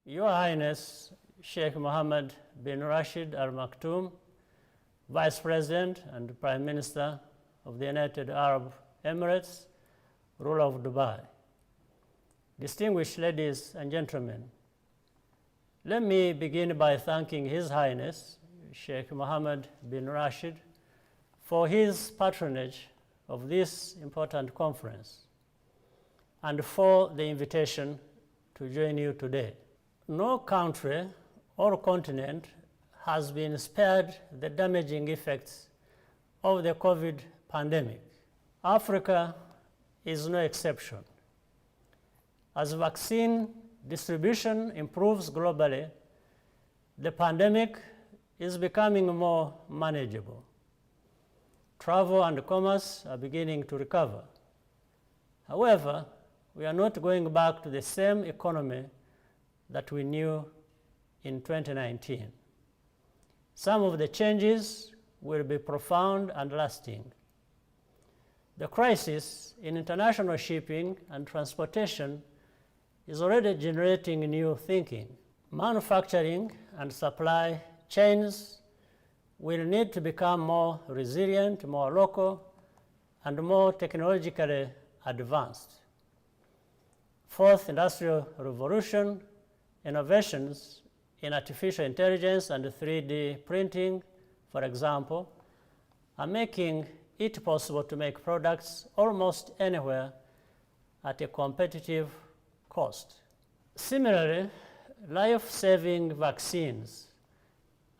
Your Highness Sheikh Mohammed bin Rashid Al Maktoum, Vice President and Prime Minister of the United Arab Emirates, ruler of Dubai. Distinguished ladies and gentlemen, let me begin by thanking His Highness Sheikh Mohammed bin Rashid for his patronage of this important conference and for the invitation to join you today. No country or continent has been spared the damaging effects of the COVID pandemic. Africa is no exception. As vaccine distribution improves globally, the pandemic is becoming more manageable. Travel and commerce are beginning to recover. However, we are not going back to the same economy that we knew in 2019. Some of the changes will be profound and lasting. The crisis in international shipping and transportation is already generating new thinking. Manufacturing and supply chains will need to become more resilient, more local, and more technologically advanced. Fourth Industrial Revolution innovations in artificial intelligence and 3D printing, for example, are making it possible to make products almost anywhere at a competitive cost. Similarly, life-saving vaccines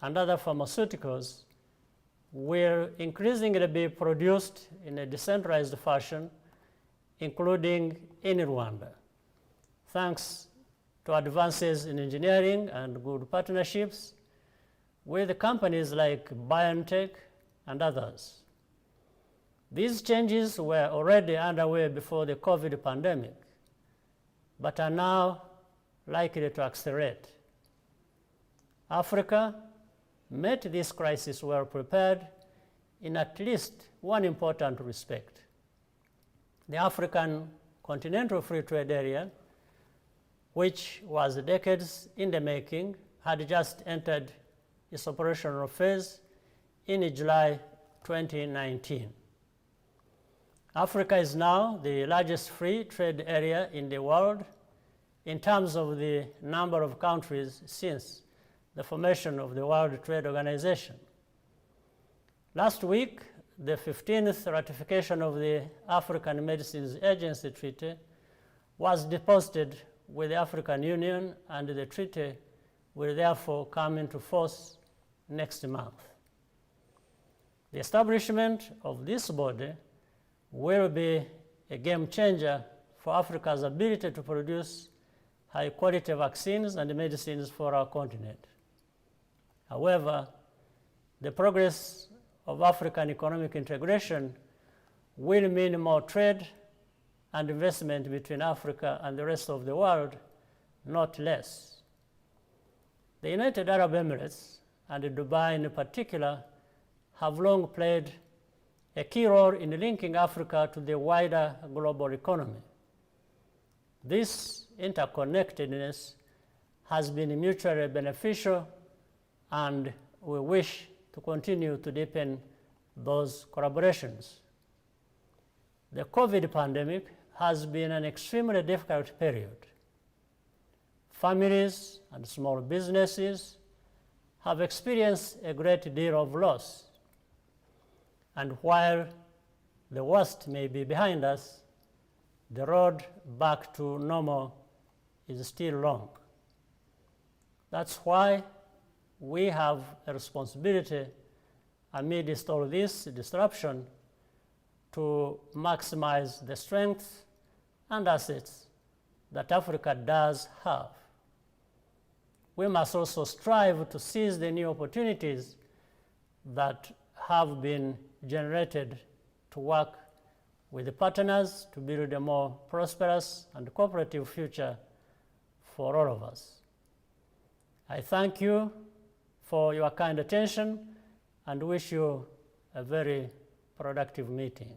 and other pharmaceuticals will increasingly be produced in a decentralized fashion, including in Rwanda, thanks to advances in engineering and good partnerships with companies like BioNTech and others. These changes were already underway before the COVID pandemic, but are now likely to accelerate. Africa met this crisis well prepared in at least one important respect. The African Continental Free Trade Area, which was decades in the making, had just entered its operational phase in July 2019. Africa is now the largest free trade area in the world in terms of the number of countries since the formation of the World Trade Organization. Last week, the 15th ratification of the African Medicines Agency Treaty was deposited with the African Union, and the treaty will therefore come into force next month. The establishment of this body will be a game changer for Africa's ability to produce high-quality vaccines and medicines for our continent. However, the progress of African economic integration will mean more trade and investment between Africa and the rest of the world, not less. The United Arab Emirates, and Dubai in particular, have long played a key role in linking Africa to the wider global economy. This interconnectedness has been mutually beneficial, and we wish to continue to deepen those collaborations. The COVID pandemic has been an extremely difficult period. Families and small businesses have experienced a great deal of loss. And while the worst may be behind us, the road back to normal is still long. That's why we have a responsibility amidst all this disruption to maximize the strengths and assets that Africa does have. We must also strive to seize the new opportunities that have been generated to work with the partners to build a more prosperous and cooperative future for all of us. I thank you for your kind attention and wish you a very productive meeting.